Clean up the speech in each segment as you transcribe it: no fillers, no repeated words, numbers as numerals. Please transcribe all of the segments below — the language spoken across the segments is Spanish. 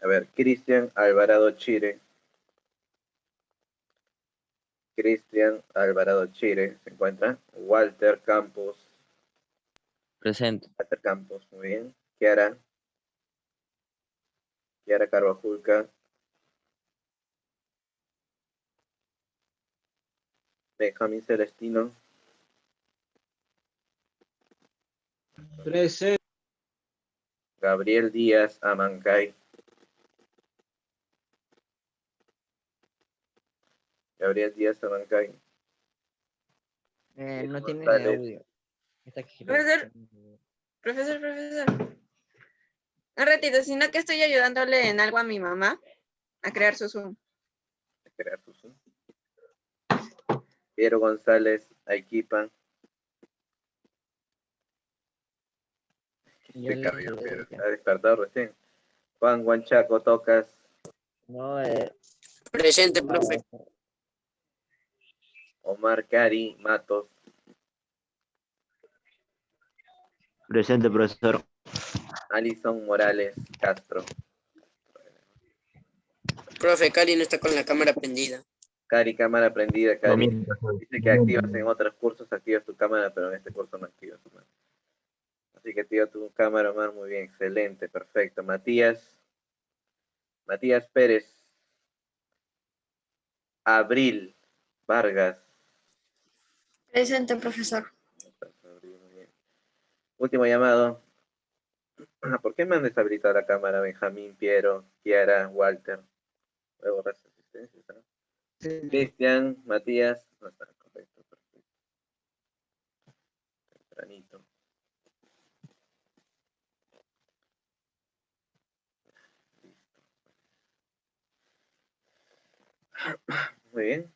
A ver, Cristian Alvarado Chire. Cristian Alvarado Chire se encuentra. Walter Campos. Presente. Walter Campos, muy bien. Kiara Carvajulca. Benjamín Celestino. Presente. Gabriel Díaz Amancay. Gabriel Díaz Amancay. No tiene González. audio. Está aquí. Profesor. Un ratito, sino que estoy ayudándole en algo a mi mamá a crear su Zoom. Piero González Aiquipa. Ha despertado recién. Juan Huanchaco Tocas. No, Presente, profe. Omar Cari Matos. Presente, profesor. Alison Morales Castro. Profe, Cari no está con la cámara prendida. Cari, cámara prendida, Cari. Domingo, profesor. Dice que activas en otros cursos, activas tu cámara, pero en este curso no activas tu cámara. Así que activa tu cámara, Omar, muy bien, excelente, perfecto. Matías Pérez. Abril Vargas. Presente, profesor. Último llamado. ¿Por qué me han deshabilitado la cámara? Benjamín, Piero, Kiara, Walter. Luego resistencia, ¿no? Sí. Cristian, Matías. No está correcto, perfecto. Tempranito. Muy bien.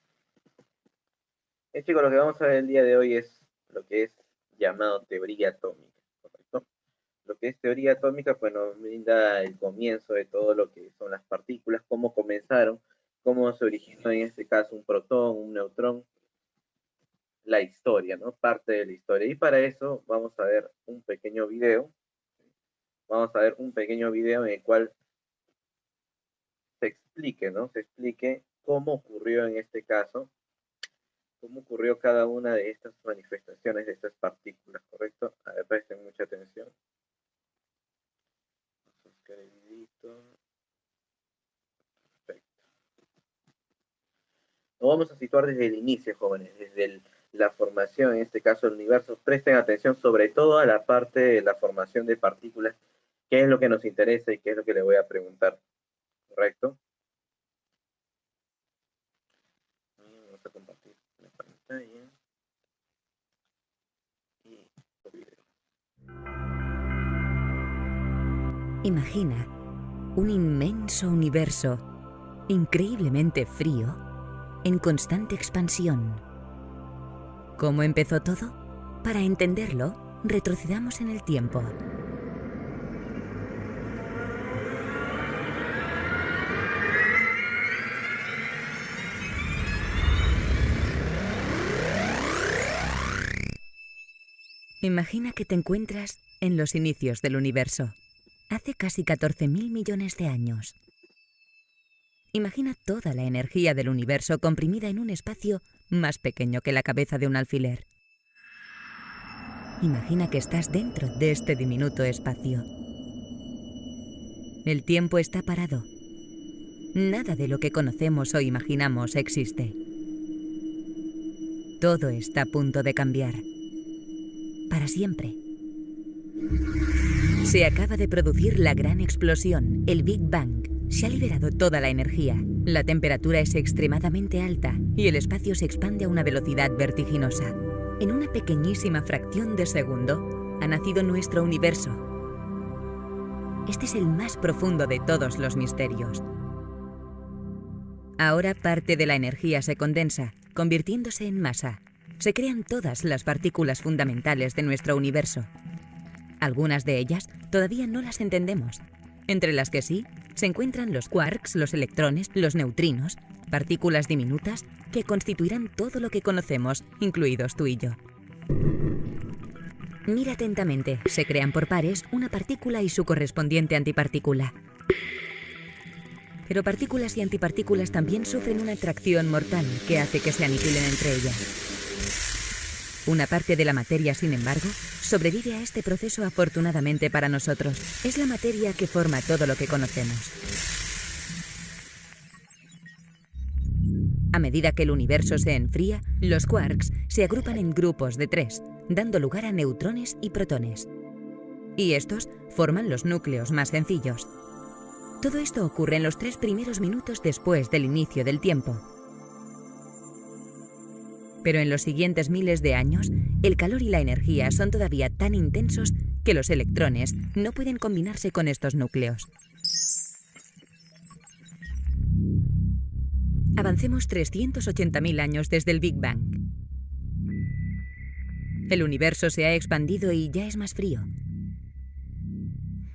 Chicos, lo que vamos a ver el día de hoy es lo que es llamado teoría atómica, ¿correcto? Lo que es teoría atómica, pues nos brinda el comienzo de todo lo que son las partículas, cómo comenzaron, cómo se originó en este caso un protón, un neutrón, la historia, ¿no? Parte de la historia. Y para eso vamos a ver un pequeño video. Vamos a ver un pequeño video en el cual se explique, ¿no? Se explique cómo ocurrió en este caso, cómo ocurrió cada una de estas manifestaciones de estas partículas, ¿correcto? A ver, presten mucha atención. Vamos a buscar el videito. Perfecto. Nos vamos a situar desde el inicio, jóvenes, desde la formación, en este caso del universo. Presten atención sobre todo a la parte de la formación de partículas, qué es lo que nos interesa y qué es lo que le voy a preguntar, ¿correcto? Vamos a compartir la pantalla. Y el video. Imagina un inmenso universo, increíblemente frío, en constante expansión. ¿Cómo empezó todo? Para entenderlo, retrocedamos en el tiempo. Imagina que te encuentras en los inicios del universo, hace casi 14.000 millones de años. Imagina toda la energía del universo comprimida en un espacio más pequeño que la cabeza de un alfiler. Imagina que estás dentro de este diminuto espacio. El tiempo está parado. Nada de lo que conocemos o imaginamos existe. Todo está a punto de cambiar. Para siempre. Se acaba de producir la gran explosión, el Big Bang. Se ha liberado toda la energía. La temperatura es extremadamente alta y el espacio se expande a una velocidad vertiginosa. En una pequeñísima fracción de segundo ha nacido nuestro universo. Este es el más profundo de todos los misterios. Ahora parte de la energía se condensa, convirtiéndose en masa. Se crean todas las partículas fundamentales de nuestro universo. Algunas de ellas todavía no las entendemos. Entre las que sí, se encuentran los quarks, los electrones, los neutrinos, partículas diminutas que constituirán todo lo que conocemos, incluidos tú y yo. Mira atentamente, se crean por pares una partícula y su correspondiente antipartícula. Pero partículas y antipartículas también sufren una atracción mortal que hace que se aniquilen entre ellas. Una parte de la materia, sin embargo, sobrevive a este proceso afortunadamente para nosotros. Es la materia que forma todo lo que conocemos. A medida que el universo se enfría, los quarks se agrupan en grupos de 3, dando lugar a neutrones y protones. Y estos forman los núcleos más sencillos. Todo esto ocurre en los 3 primeros minutos después del inicio del tiempo. Pero en los siguientes miles de años, el calor y la energía son todavía tan intensos que los electrones no pueden combinarse con estos núcleos. Avancemos 380.000 años desde el Big Bang. El universo se ha expandido y ya es más frío.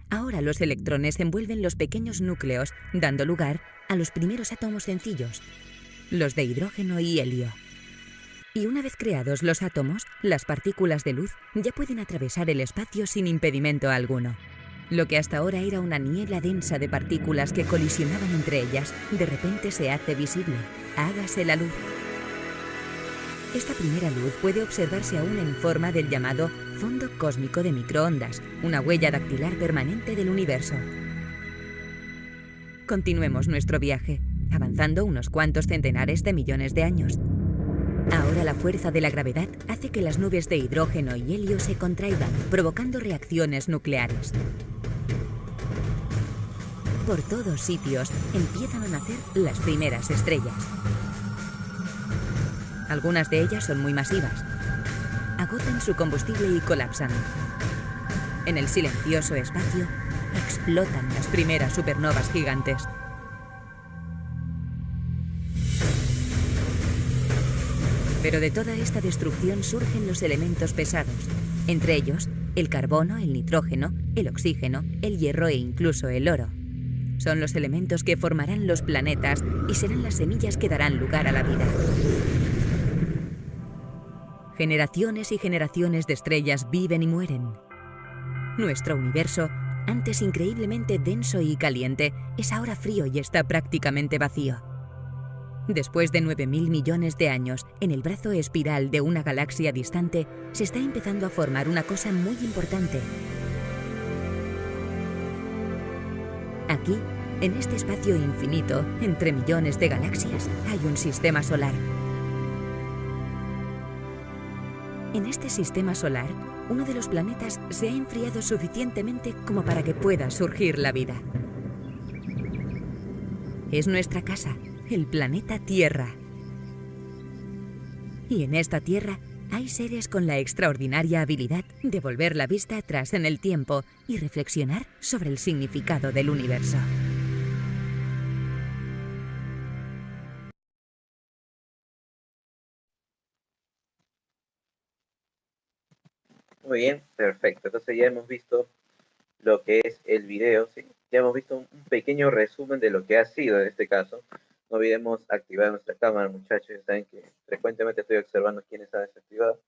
Ahora los electrones envuelven los pequeños núcleos, dando lugar a los primeros átomos sencillos, los de hidrógeno y helio. Y una vez creados los átomos, las partículas de luz ya pueden atravesar el espacio sin impedimento alguno. Lo que hasta ahora era una niebla densa de partículas que colisionaban entre ellas, de repente se hace visible. Hágase la luz. Esta primera luz puede observarse aún en forma del llamado fondo cósmico de microondas, una huella dactilar permanente del universo. Continuemos nuestro viaje, avanzando unos cuantos centenares de millones de años. Ahora la fuerza de la gravedad hace que las nubes de hidrógeno y helio se contraigan, provocando reacciones nucleares. Por todos sitios empiezan a nacer las primeras estrellas. Algunas de ellas son muy masivas. Agotan su combustible y colapsan. En el silencioso espacio, explotan las primeras supernovas gigantes. Pero de toda esta destrucción surgen los elementos pesados, entre ellos el carbono, el nitrógeno, el oxígeno, el hierro e incluso el oro. Son los elementos que formarán los planetas y serán las semillas que darán lugar a la vida. Generaciones y generaciones de estrellas viven y mueren. Nuestro universo, antes increíblemente denso y caliente, es ahora frío y está prácticamente vacío. Después de 9.000 millones de años, en el brazo espiral de una galaxia distante, se está empezando a formar una cosa muy importante. Aquí, en este espacio infinito, entre millones de galaxias, hay un sistema solar. En este sistema solar, uno de los planetas se ha enfriado suficientemente como para que pueda surgir la vida. Es nuestra casa, el planeta Tierra. Y en esta Tierra hay seres con la extraordinaria habilidad de volver la vista atrás en el tiempo y reflexionar sobre el significado del universo. Muy bien, perfecto. Entonces ya hemos visto lo que es el video, ¿sí? Ya hemos visto un pequeño resumen de lo que ha sido en este caso. No olvidemos activar nuestra cámara, muchachos. Ya saben que frecuentemente estoy observando quién está desactivado.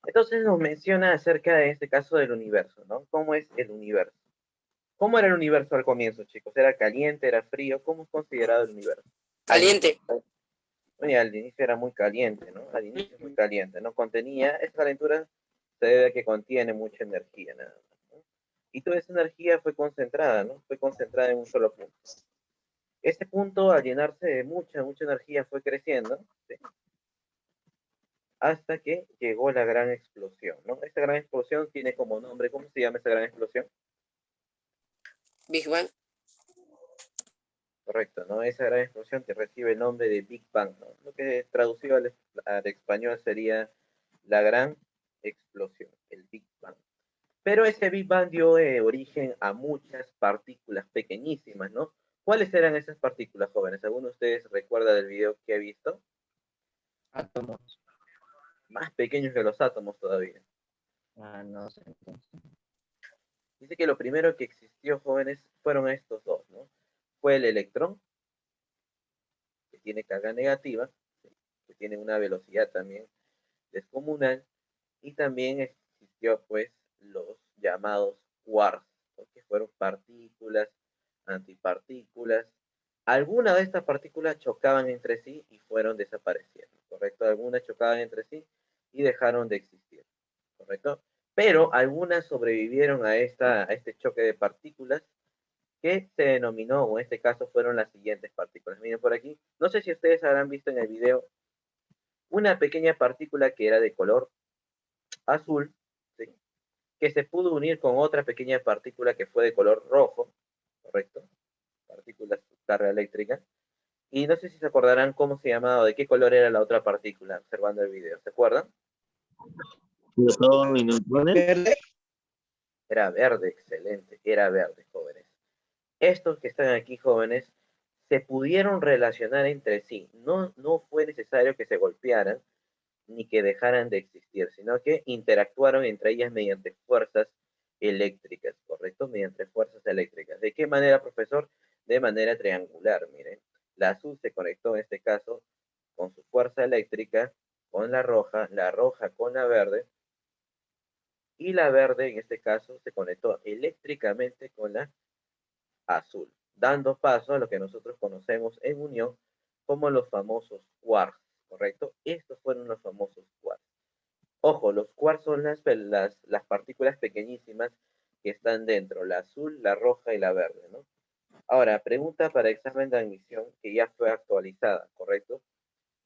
Entonces nos menciona acerca de este caso del universo, ¿no? ¿Cómo es el universo? ¿Cómo era el universo al comienzo, chicos? ¿Era caliente, era frío? ¿Cómo es considerado el universo? Caliente. Oye, al inicio era muy caliente, ¿no? Al inicio es muy caliente, ¿no? Contenía, esa calentura se debe a que contiene mucha energía, nada más, ¿no? Y toda esa energía fue concentrada, ¿no? Fue concentrada en un solo punto. Este punto, al llenarse de mucha energía, fue creciendo, ¿sí? Hasta que llegó la gran explosión, ¿no? Esta gran explosión tiene como nombre, ¿cómo se llama esta gran explosión? Big Bang. Correcto, ¿no? Esa gran explosión que recibe el nombre de Big Bang, ¿no? Lo que traducido al español sería la gran explosión, el Big Bang. Pero ese Big Bang dio origen a muchas partículas pequeñísimas, ¿no? ¿Cuáles eran esas partículas, jóvenes? ¿Alguno de ustedes recuerda del video que he visto? Átomos. Más pequeños que los átomos todavía. No sé. Dice que lo primero que existió, jóvenes, fueron estos dos, ¿no? Fue el electrón, que tiene carga negativa, ¿sí? Que tiene una velocidad también descomunal, y también existió, pues, los llamados quarks, ¿no? Que fueron partículas, partículas. Algunas de estas partículas chocaban entre sí y fueron desapareciendo, ¿correcto? Algunas chocaban entre sí y dejaron de existir, ¿correcto? Pero algunas sobrevivieron a este choque de partículas que se denominó, o en este caso fueron las siguientes partículas. Miren por aquí, no sé si ustedes habrán visto en el video una pequeña partícula que era de color azul, ¿sí? Que se pudo unir con otra pequeña partícula que fue de color rojo, ¿correcto? Partículas de carga eléctrica. Y no sé si se acordarán cómo se llamaba, de qué color era la otra partícula, observando el video. ¿Se acuerdan? Protón y neutrones. ¿Verde? Era verde, excelente. Era verde, jóvenes. Estos que están aquí, jóvenes, se pudieron relacionar entre sí. No fue necesario que se golpearan ni que dejaran de existir, sino que interactuaron entre ellas mediante fuerzas eléctricas, ¿correcto? Mediante fuerzas eléctricas. ¿De qué manera, profesor? De manera triangular, miren. La azul se conectó en este caso con su fuerza eléctrica, con la roja con la verde, y la verde en este caso se conectó eléctricamente con la azul, dando paso a lo que nosotros conocemos en unión como los famosos quarks, ¿correcto? Estos fueron los famosos quarks. Ojo, los quarks son las partículas pequeñísimas que están dentro, la azul, la roja y la verde, ¿no? Ahora, pregunta para examen de admisión que ya fue actualizada, ¿correcto?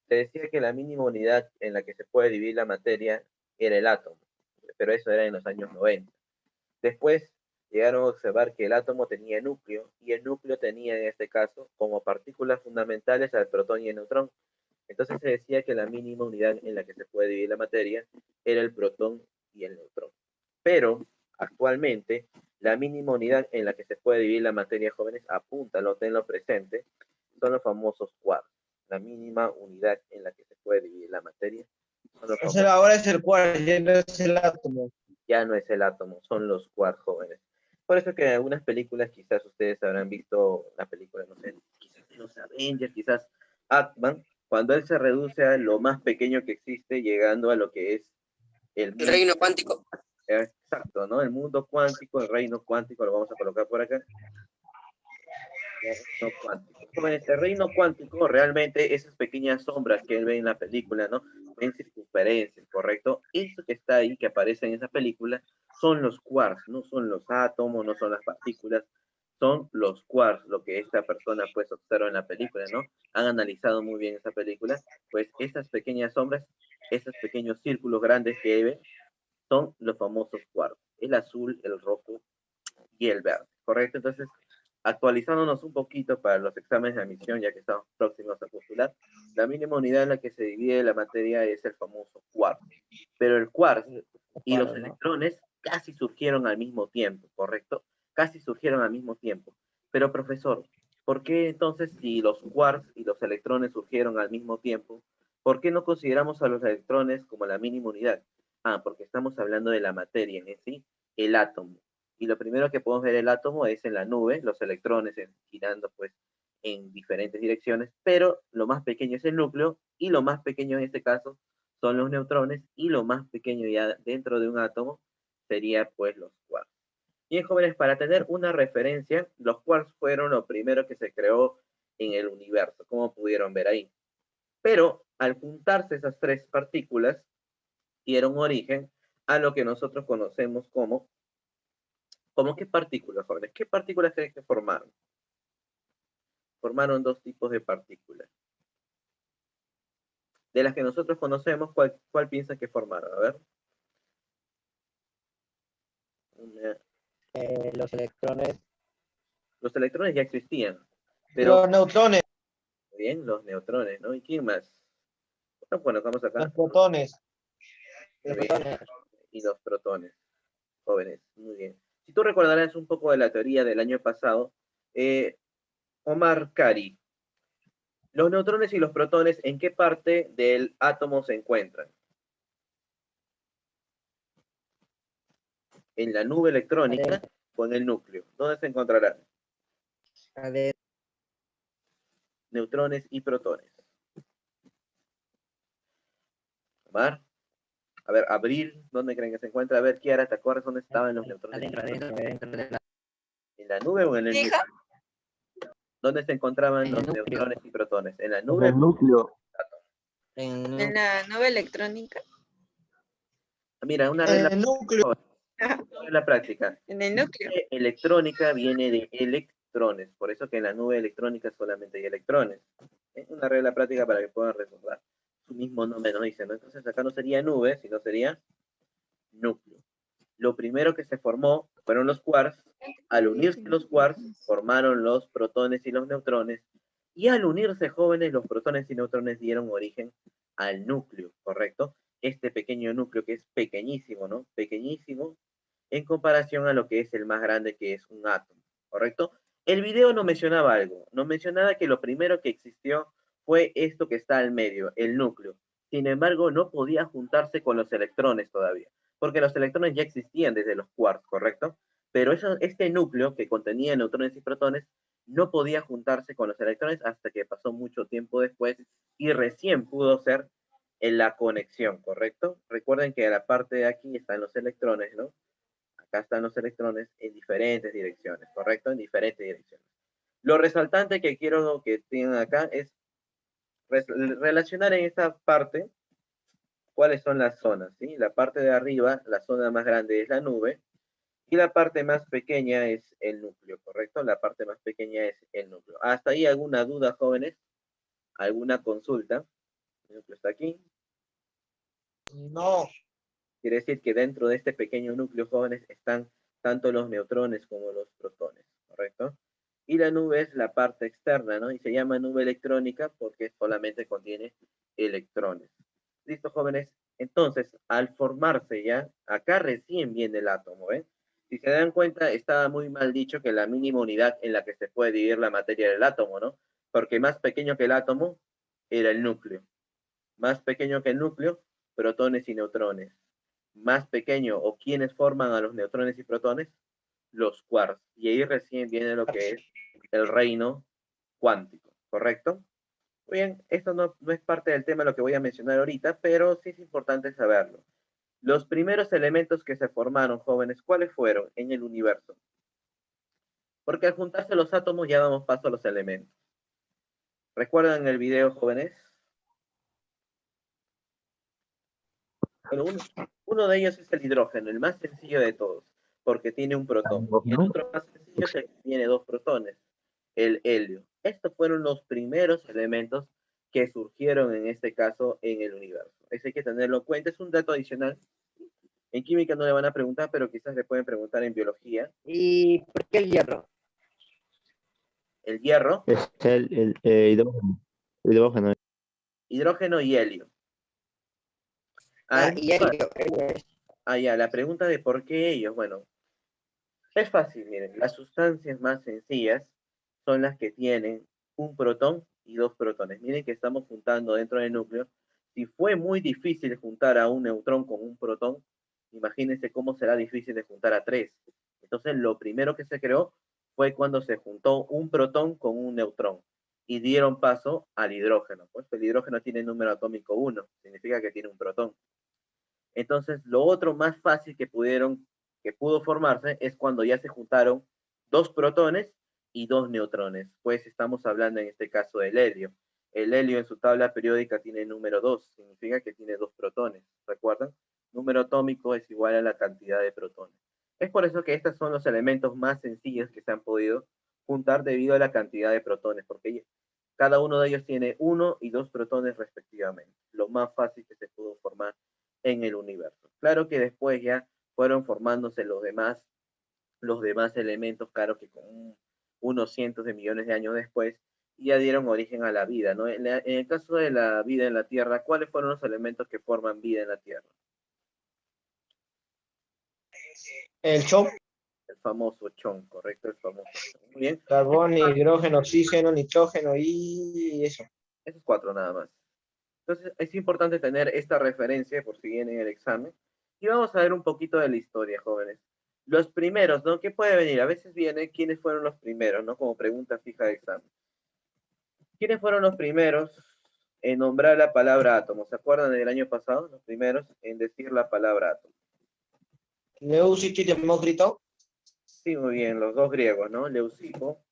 Se decía que la mínima unidad en la que se puede dividir la materia era el átomo, pero eso era en los años 90. Después llegaron a observar que el átomo tenía núcleo, y el núcleo tenía en este caso como partículas fundamentales al protón y el neutrón. Entonces se decía que la mínima unidad en la que se puede dividir la materia era el protón y el neutrón. Pero actualmente la mínima unidad en la que se puede dividir la materia, jóvenes, apúntalo, tenlo presente, son los famosos quarks. La mínima unidad en la que se puede dividir la materia son los famosos. Ahora es el quark, ya no es el átomo. Ya no es el átomo, son los quarks, jóvenes. Por eso que en algunas películas, quizás ustedes habrán visto la película, no sé, quizás de los Avengers, quizás Ant-Man, cuando él se reduce a lo más pequeño que existe, llegando a lo que es el El reino cuántico. Exacto, ¿no? El mundo cuántico, el reino cuántico, lo vamos a colocar por acá. El reino cuántico. Jóvenes, el reino cuántico, realmente esas pequeñas sombras que él ve en la película, ¿no? En circunferencias, ¿correcto? Eso que está ahí, que aparece en esa película, son los quarks, no son los átomos, no son las partículas, son los quarks, lo que esta persona pues observa en la película, ¿no? Han analizado muy bien esa película, pues esas pequeñas sombras, esos pequeños círculos grandes que ven, son los famosos quarks, el azul, el rojo y el verde, ¿correcto? Entonces, actualizándonos un poquito para los exámenes de admisión, ya que estamos próximos a postular, la mínima unidad en la que se divide la materia es el famoso quark. Pero el quark y los electrones casi surgieron al mismo tiempo, ¿correcto? Casi surgieron al mismo tiempo. Pero, profesor, ¿por qué entonces, si los quarks y los electrones surgieron al mismo tiempo, por qué no consideramos a los electrones como la mínima unidad? Ah, porque estamos hablando de la materia en sí, el átomo. Y lo primero que podemos ver el átomo es en la nube, los electrones girando pues en diferentes direcciones, pero lo más pequeño es el núcleo, y lo más pequeño en este caso son los neutrones, y lo más pequeño ya dentro de un átomo sería pues los quarks. Bien, jóvenes, para tener una referencia, los quarks fueron lo primero que se creó en el universo, como pudieron ver ahí. Pero al juntarse esas tres partículas, dieron origen a lo que nosotros conocemos como qué partículas, jóvenes. ¿Qué partículas creen que formaron? Formaron dos tipos de partículas. De las que nosotros conocemos, ¿cuál piensan que formaron? A ver. Los electrones. Los electrones ya existían. Pero, Los neutrones, bien, los neutrones, ¿no? ¿Y quién más? Bueno, vamos acá. los protones. Muy bien. Y los protones, jóvenes. Muy bien. Si tú recordarás un poco de la teoría del año pasado, Omar Cari, los neutrones y los protones, ¿en qué parte del átomo se encuentran? ¿En la nube electrónica o en el núcleo? ¿Dónde se encontrarán? Neutrones y protones. Omar. A ver, Abril, ¿dónde creen que se encuentra? A ver, Kiara, ¿te acuerdas dónde estaban los neutrones? Adentro de la... ¿En la nube o en el núcleo? ¿Dónde se encontraban En los el núcleo. neutrones y protones? En la En nube. el núcleo. En la nube electrónica. Mira, una En regla, el núcleo. la práctica. En el núcleo. Electrónica viene de electrones, por eso que en la nube electrónica solamente hay electrones. Es una regla práctica para que puedan recordar. Su mismo nombre nos dice, ¿no? Entonces acá no sería nube, sino sería núcleo. Lo primero que se formó fueron los quarks. Al unirse los quarks, formaron los protones y los neutrones. Y al unirse jóvenes, los protones y neutrones dieron origen al núcleo, ¿correcto? Este pequeño núcleo que es pequeñísimo, ¿no? Pequeñísimo en comparación a lo que es el más grande, que es un átomo, ¿correcto? El video no mencionaba algo. No mencionaba que lo primero que existió fue esto que está al medio, el núcleo. Sin embargo, no podía juntarse con los electrones todavía, porque los electrones ya existían desde los quarks, ¿correcto? Pero este núcleo que contenía neutrones y protones no podía juntarse con los electrones hasta que pasó mucho tiempo después y recién pudo ser en la conexión, ¿correcto? Recuerden que a la parte de aquí están los electrones, ¿no? Acá están los electrones en diferentes direcciones, ¿correcto? En diferentes direcciones. Lo resaltante que quiero que tengan acá es relacionar en esta parte cuáles son las zonas, ¿sí? La parte de arriba, la zona más grande es la nube, y la parte más pequeña es el núcleo, ¿correcto? La parte más pequeña es el núcleo. ¿Hasta ahí alguna duda, jóvenes? ¿Alguna consulta? El núcleo está aquí. No. Quiere decir que dentro de este pequeño núcleo, jóvenes, están tanto los neutrones como los protones, ¿correcto? Y la nube es la parte externa, ¿no? Y se llama nube electrónica porque solamente contiene electrones. ¿Listo, jóvenes? Entonces, al formarse ya, acá recién viene el átomo, ¿ven? Si se dan cuenta, estaba muy mal dicho que la mínima unidad en la que se puede dividir la materia era el átomo, ¿no? Porque más pequeño que el átomo era el núcleo. Más pequeño que el núcleo, protones y neutrones. Más pequeño o quienes forman a los neutrones y protones, los quarks. Y ahí recién viene lo que es el reino cuántico, ¿correcto? Muy bien, esto no es parte del tema de lo que voy a mencionar ahorita, pero sí es importante saberlo. Los primeros elementos que se formaron, jóvenes, ¿cuáles fueron en el universo? Porque al juntarse los átomos ya damos paso a los elementos. ¿Recuerdan el video, jóvenes? Bueno, uno de ellos es el hidrógeno, el más sencillo de todos, porque tiene un protón. Y el otro más sencillo es el que tiene dos protones, el helio. Estos fueron los primeros elementos que surgieron en este caso en el universo. Eso hay que tenerlo en cuenta, es un dato adicional. En química no le van a preguntar, pero quizás le pueden preguntar en biología. ¿Y por qué el hierro? El hierro, Es el hidrógeno. Hidrógeno. hidrógeno y helio. Ah, y helio es. Ya, la pregunta de por qué ellos, bueno, es fácil, miren, las sustancias más sencillas son las que tienen un protón y dos protones. Miren que estamos juntando dentro del núcleo. Si fue muy difícil juntar a un neutrón con un protón, imagínense cómo será difícil de juntar a tres. Entonces, lo primero que se creó fue cuando se juntó un protón con un neutrón y dieron paso al hidrógeno. Pues el hidrógeno tiene número atómico 1, significa que tiene un protón. Entonces, lo otro más fácil que pudo formarse es cuando ya se juntaron dos protones y dos neutrones. Pues estamos hablando en este caso del helio. El helio en su tabla periódica tiene número 2, significa que tiene dos protones. ¿Recuerdan? Número atómico es igual a la cantidad de protones. Es por eso que estos son los elementos más sencillos que se han podido juntar debido a la cantidad de protones, porque cada uno de ellos tiene 1 y 2 protones respectivamente. Lo más fácil que se pudo formar en el universo. Claro que después ya fueron formándose los demás elementos, claro que con unos cientos de millones de años después, ya dieron origen a la vida, ¿no? En el caso de la vida en la Tierra, ¿cuáles fueron los elementos que forman vida en la Tierra? El chon, El famoso chon, ¿correcto? El famoso chon. Muy bien. carbón, hidrógeno, oxígeno, nitrógeno y eso. Esos 4 nada más. Entonces, es importante tener esta referencia por si viene en el examen. Y vamos a ver un poquito de la historia, jóvenes. Los primeros, ¿no? ¿Qué puede venir? A veces viene quiénes fueron los primeros, ¿no? Como pregunta fija de examen. ¿Quiénes fueron los primeros en nombrar la palabra átomo? ¿Se acuerdan del año pasado? Los primeros en decir la palabra átomo. Leucipo y Demócrito. Sí, muy bien, los dos griegos, ¿no? Leucipo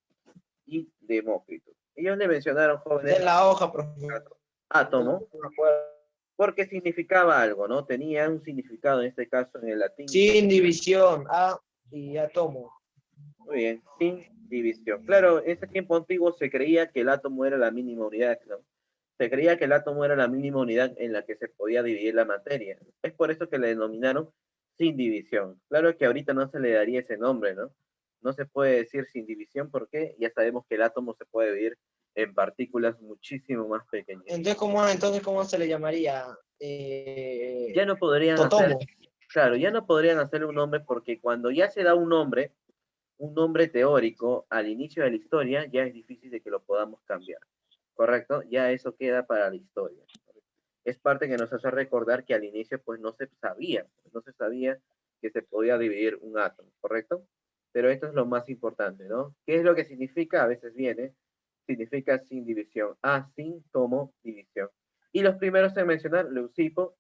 y Demócrito. Ellos le mencionaron, jóvenes, En la hoja, profesor. átomo, No me acuerdo. porque significaba algo, ¿no? Tenía un significado, en este caso, en el latín. Sin división, A y átomo. Muy bien, sin división. Claro, en ese tiempo antiguo se creía que el átomo era la mínima unidad, ¿no? Se creía que el átomo era la mínima unidad en la que se podía dividir la materia. Es por eso que le denominaron sin división. Claro que ahorita no se le daría ese nombre, ¿no? No se puede decir sin división porque ya sabemos que el átomo se puede dividir en partículas muchísimo más pequeñas. Entonces, ¿cómo se le llamaría? Ya no podrían Totomo. hacer, claro, ya no podrían hacerle un nombre porque cuando ya se da un nombre teórico al inicio de la historia, ya es difícil de que lo podamos cambiar, ¿correcto? Ya eso queda para la historia. Es parte que nos hace recordar que al inicio pues no se sabía que se podía dividir un átomo, ¿correcto? Pero esto es lo más importante, ¿no? ¿Qué es lo que significa? A veces significa sin división, sin tomo división. Y los primeros en mencionar, Leucipo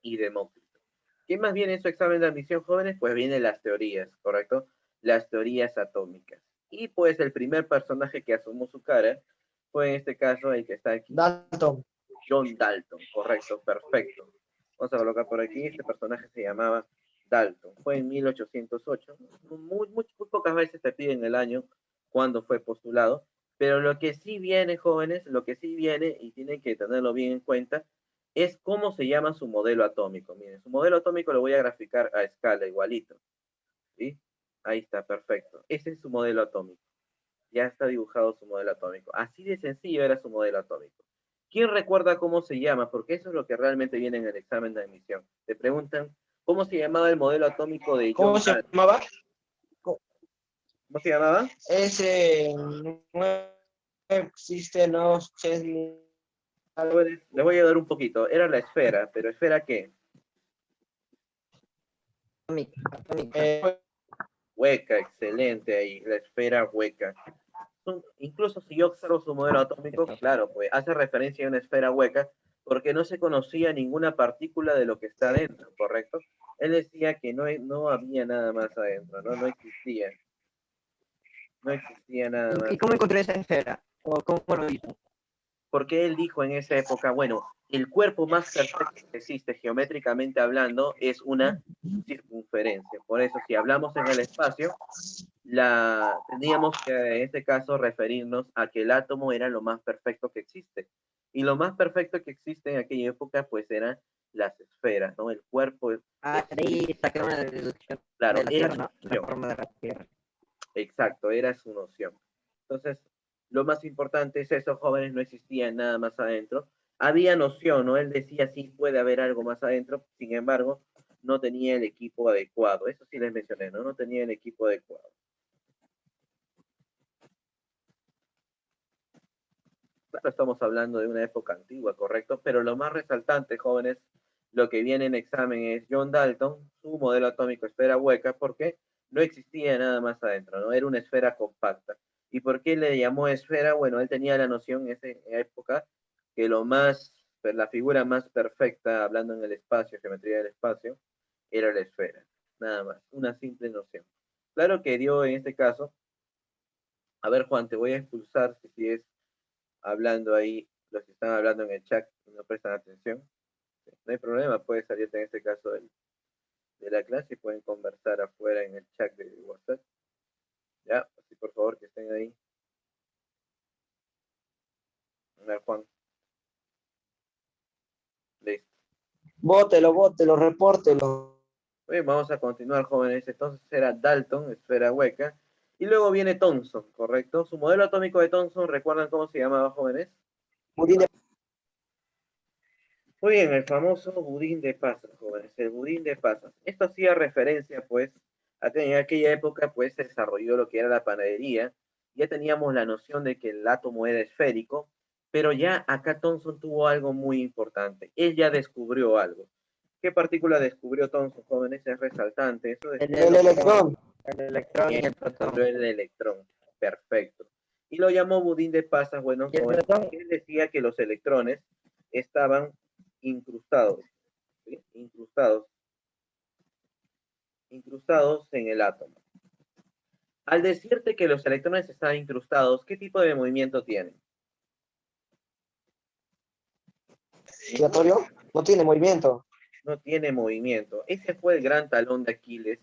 y Demócrito. ¿Qué más viene en su examen de admisión, jóvenes? Pues vienen las teorías, ¿correcto? Las teorías atómicas. Y pues el primer personaje que asomó su cara fue en este caso el que está aquí, Dalton. John Dalton, correcto, perfecto. Vamos a colocar por aquí, este personaje se llamaba Dalton. Fue en 1808. Muy pocas veces te piden el año cuando fue postulado, pero lo que sí viene, jóvenes, lo que sí viene, y tienen que tenerlo bien en cuenta, es cómo se llama su modelo atómico. Miren, su modelo atómico lo voy a graficar a escala igualito. ¿Sí? Ahí está, perfecto. Ese es su modelo atómico. Ya está dibujado su modelo atómico. Así de sencillo era su modelo atómico. ¿Quién recuerda cómo se llama? Porque eso es lo que realmente viene en el examen de admisión. Te preguntan, ¿cómo se llamaba el modelo atómico de ¿Cómo John se Dalton? llamaba? ¿Cómo se llamaba? Ese no existe, no sé. Les voy a dar un poquito. Era la esfera, pero ¿esfera qué? Atómica. Hueca, excelente ahí, la esfera hueca. Incluso si yo observo su modelo atómico, claro, pues hace referencia a una esfera hueca porque no se conocía ninguna partícula de lo que está adentro, ¿correcto? Él decía que no había nada más adentro, ¿no? No existía. No existía nada más. ¿Y cómo encontré esa esfera? ¿O cómo lo hizo? Porque él dijo en esa época, bueno, el cuerpo más perfecto que existe geométricamente hablando es una circunferencia. Por eso, si hablamos en el espacio, teníamos que en este caso referirnos a que el átomo era lo más perfecto que existe. Y lo más perfecto que existe en aquella época, pues eran las esferas, ¿no? El cuerpo. Ahí saqué una deducción Claro, de la era Tierra, su ¿no? La noción. forma de la Tierra. Exacto, era su noción. Entonces, lo más importante es eso, jóvenes, no existía nada más adentro. Había noción, ¿no? Él decía, sí, puede haber algo más adentro, sin embargo, no tenía el equipo adecuado. Eso sí les mencioné, ¿no? No tenía el equipo adecuado. Claro, estamos hablando de una época antigua, correcto, pero lo más resaltante, jóvenes, lo que viene en examen es John Dalton, su modelo atómico esfera hueca, porque no existía nada más adentro, ¿no? Era una esfera compacta. ¿Y por qué le llamó esfera? Bueno, él tenía la noción en esa época que la figura más perfecta, hablando en el espacio, geometría del espacio, era la esfera, nada más, una simple noción. Claro que dio en este caso, a ver Juan, te voy a expulsar si sigues hablando ahí, los que están hablando en el chat y no prestan atención. No hay problema, puede salirte en este caso de la clase y pueden conversar afuera en el chat de WhatsApp. Ya, así por favor que estén ahí. A ver, Juan. Listo. Bótelo, repórtelo. Bien, vamos a continuar, jóvenes. Entonces era Dalton, esfera hueca. Y luego viene Thomson, ¿correcto? Su modelo atómico de Thomson, ¿recuerdan cómo se llamaba, jóvenes? Budín de- Muy bien, el famoso budín de pasas, jóvenes, el budín de pasas. Esto hacía referencia, pues, a que en aquella época, pues, se desarrolló lo que era la panadería. Ya teníamos la noción de que el átomo era esférico, pero ya acá Thomson tuvo algo muy importante. Él ya descubrió algo. ¿Qué partícula descubrió Thomson, jóvenes? Es resaltante. Eso El descubrió electrón. El electrón y el protón. el electrón. Perfecto. Y lo llamó budín de pasas, bueno, Y el jóvenes, protón. porque él decía que los electrones estaban incrustados, ¿sí? Incrustados en el átomo. Al decirte que los electrones están incrustados, ¿qué tipo de movimiento tienen? Giratorio no tiene movimiento. No tiene movimiento. Ese fue el gran talón de Aquiles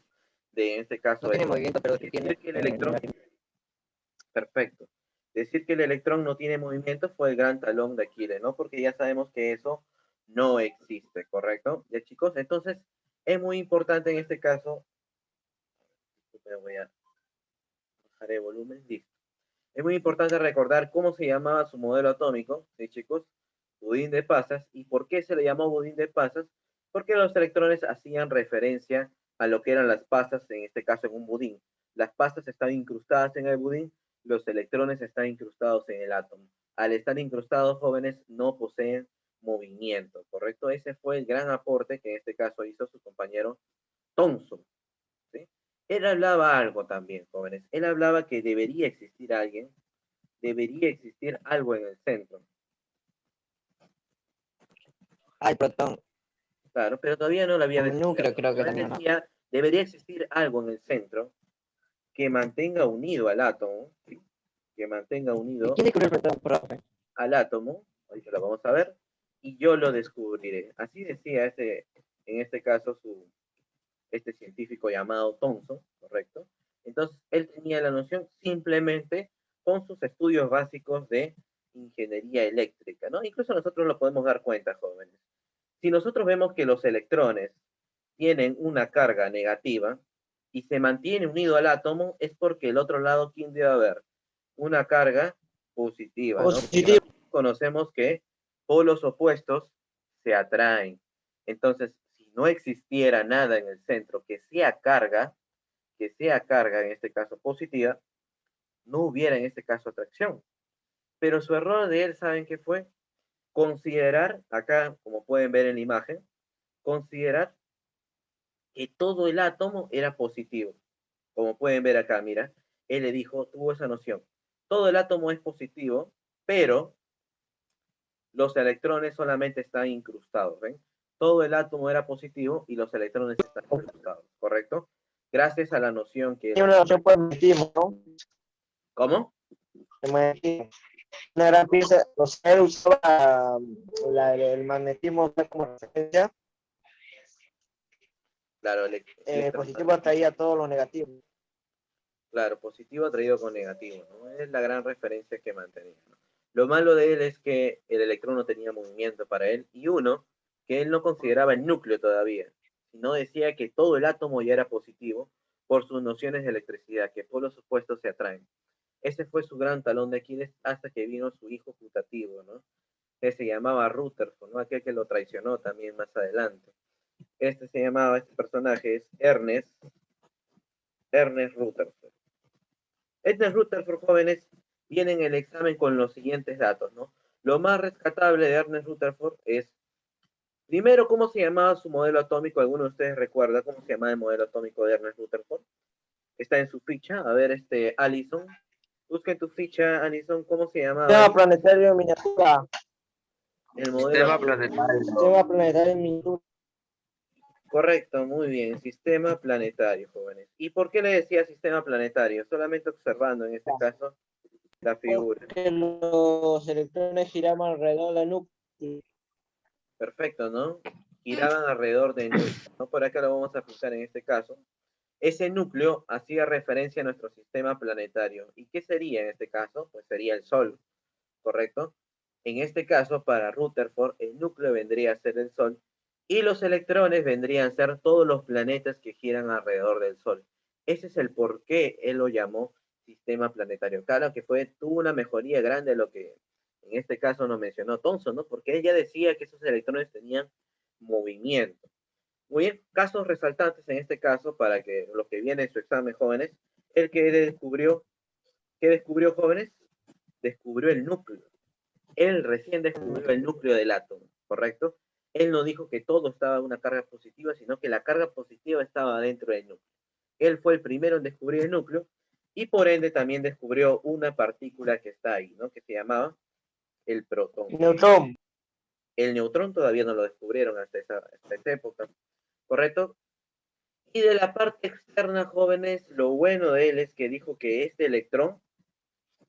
de, en este caso, No tiene el- movimiento, pero sí tiene decir que el electrón, negatividad. perfecto. Decir que el electrón no tiene movimiento fue el gran talón de Aquiles, ¿no? Porque ya sabemos que eso no existe, ¿correcto? Ya, chicos, entonces es muy importante en este caso, me voy a bajar el volumen, listo. Es muy importante recordar cómo se llamaba su modelo atómico, ¿sí, chicos? Budín de pasas. ¿Y por qué se le llamó budín de pasas? Porque los electrones hacían referencia a lo que eran las pasas, en este caso en un budín. Las pasas están incrustadas en el budín, los electrones están incrustados en el átomo. Al estar incrustados, jóvenes, no poseen movimiento, ¿correcto? Ese fue el gran aporte que en este caso hizo su compañero Thomson, ¿sí? Él hablaba algo también, jóvenes. Él hablaba que debería existir alguien, debería existir algo en el centro. Hay protón. Claro, pero todavía no lo había Como el núcleo, descubierto. creo que Él también, ¿no? decía, debería existir algo en el centro que mantenga unido al átomo, ¿sí? Que mantenga ¿Y unido quién descubrió el protón, profe? al átomo, ahorita lo vamos a ver, y yo lo descubriré. Así decía en este caso, este científico llamado Thomson, ¿correcto? Entonces, él tenía la noción simplemente con sus estudios básicos de ingeniería eléctrica, ¿no? Incluso nosotros lo podemos dar cuenta, jóvenes. Si nosotros vemos que los electrones tienen una carga negativa y se mantiene unido al átomo, es porque el otro lado, ¿quién debe haber? Una carga positiva, ¿no? Positivo. Conocemos que polos opuestos se atraen. Entonces, si no existiera nada en el centro que sea carga en este caso positiva, no hubiera en este caso atracción. Pero su error de él, ¿saben qué fue? Considerar, acá, como pueden ver en la imagen, considerar que todo el átomo era positivo. Como pueden ver acá, mira, él le dijo, tuvo esa noción. Todo el átomo es positivo, pero los electrones solamente están incrustados, ¿ven? Todo el átomo era positivo y los electrones están incrustados, ¿correcto? Gracias a la noción que... Tiene una noción por magnetismo, ¿no? ¿Cómo? El magnetismo. Una gran pieza, o sea, él usaba el magnetismo como referencia. Claro, El positivo atraía todo lo negativo. Claro, positivo atraído con negativo, ¿no? Es la gran referencia que mantenía, ¿no? Lo malo de él es que el electrón no tenía movimiento para él, y uno, que él no consideraba el núcleo todavía, sino decía que todo el átomo ya era positivo por sus nociones de electricidad, que polos opuestos se atraen. Ese fue su gran talón de Aquiles hasta que vino su hijo putativo, ¿no? Que se llamaba Rutherford, ¿no? Aquel que lo traicionó también más adelante. Este personaje es Ernest Rutherford. Ernest Rutherford, jóvenes, viene en el examen con los siguientes datos, ¿no? Lo más rescatable de Ernest Rutherford es, primero, cómo se llamaba su modelo atómico. ¿Alguno de ustedes recuerda cómo se llamaba el modelo atómico de Ernest Rutherford? Está en su ficha. A ver, Allison. Busca en tu ficha, Allison, cómo se llamaba Sistema planetario en miniatura. el modelo atómico. Sistema planetario en miniatura. Correcto, muy bien. Sistema planetario, jóvenes. ¿Y por qué le decía sistema planetario? Solamente observando en este caso la figura. Porque los electrones giraban alrededor del núcleo. Perfecto, ¿no? Giraban alrededor del núcleo, ¿no? Por acá lo vamos a fijar en este caso. Ese núcleo hacía referencia a nuestro sistema planetario. ¿Y qué sería en este caso? Pues sería el Sol, ¿correcto? En este caso, para Rutherford, el núcleo vendría a ser el Sol y los electrones vendrían a ser todos los planetas que giran alrededor del Sol. Ese es el por qué él lo llamó sistema planetario. Claro que tuvo una mejoría grande de lo que en este caso nos mencionó Thomson, ¿no? Porque él ya decía que esos electrones tenían movimiento. Muy bien, casos resaltantes en este caso, para que los que vienen en su examen, jóvenes, el que descubrió, ¿qué descubrió, jóvenes? Descubrió el núcleo. Él recién descubrió el núcleo del átomo, ¿correcto? Él no dijo que todo estaba en una carga positiva, sino que la carga positiva estaba dentro del núcleo. Él fue el primero en descubrir el núcleo y por ende también descubrió una partícula que está ahí, ¿no? Que se llamaba el protón. Neutrón. El neutrón todavía no lo descubrieron hasta esa época, ¿correcto? Y de la parte externa, jóvenes, lo bueno de él es que dijo que este electrón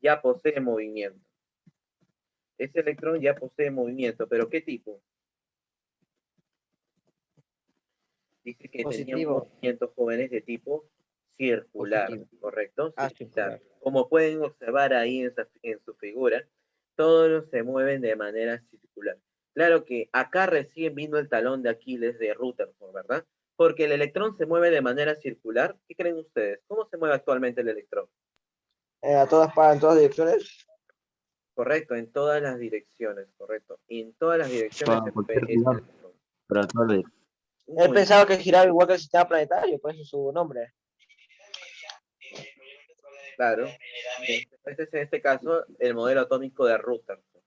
ya posee movimiento. Este electrón ya posee movimiento, pero ¿qué tipo? Dice que tenía un Positivo. movimiento, jóvenes, de tipo circular, Positivo. ¿correcto? Ah, Circular. circular. Como pueden observar ahí en su figura, todos se mueven de manera circular. Claro que acá recién vino el talón de Aquiles de Rutherford, ¿verdad? Porque el electrón se mueve de manera circular. ¿Qué creen ustedes? ¿Cómo se mueve actualmente el electrón? En todas direcciones. Correcto, en todas las direcciones, correcto. En todas las direcciones Para se cualquier mueve este lugar, electrón. para toda la Un He movimiento. pensado que giraba igual que el sistema planetario, por eso su nombre. Claro. Este es en este caso el modelo atómico de Rutherford.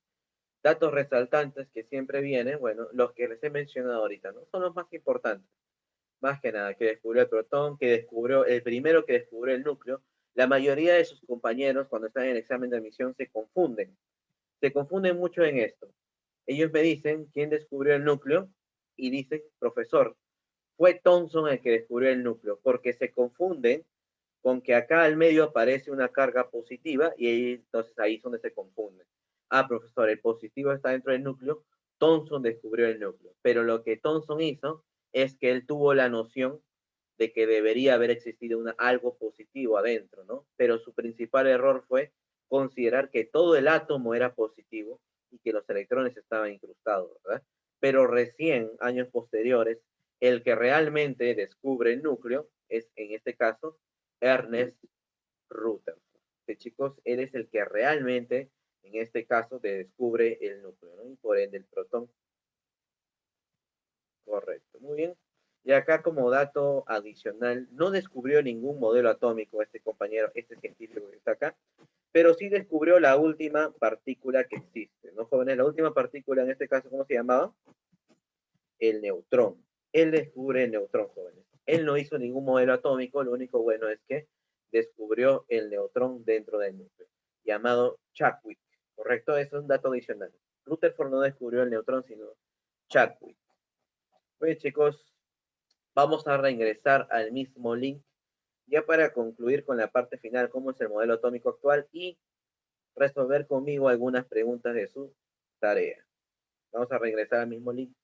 Datos resaltantes que siempre vienen, bueno, los que les he mencionado ahorita, ¿no? Son los más importantes. Más que nada, que descubrió el protón, que descubrió, el primero que descubrió el núcleo. La mayoría de sus compañeros, cuando están en el examen de admisión, se confunden. Se confunden mucho en esto. Ellos me dicen quién descubrió el núcleo y dicen, profesor, fue Thomson el que descubrió el núcleo, porque se confunden con que acá al medio aparece una carga positiva y ahí, entonces ahí es donde se confunden. Ah, profesor, el positivo está dentro del núcleo, Thomson descubrió el núcleo, pero lo que Thomson hizo es que él tuvo la noción de que debería haber existido algo positivo adentro, ¿no? Pero su principal error fue considerar que todo el átomo era positivo y que los electrones estaban incrustados, ¿verdad? Pero recién, años posteriores, el que realmente descubre el núcleo es, en este caso, Ernest Rutherford. Que chicos, él es el que realmente, en este caso, descubre el núcleo, ¿no? Y por ende el protón. Correcto, muy bien. Y acá como dato adicional, no descubrió ningún modelo atómico este compañero, este científico que está acá, pero sí descubrió la última partícula que existe, ¿no, jóvenes? La última partícula, en este caso, ¿cómo se llamaba? El neutrón. Él descubre el neutrón, jóvenes. Él no hizo ningún modelo atómico, lo único bueno es que descubrió el neutrón dentro del núcleo, llamado Chadwick, ¿correcto? Eso es un dato adicional. Rutherford no descubrió el neutrón, sino Chadwick. Oye, chicos, vamos a reingresar al mismo link ya para concluir con la parte final, cómo es el modelo atómico actual y resolver conmigo algunas preguntas de su tarea. Vamos a regresar al mismo link.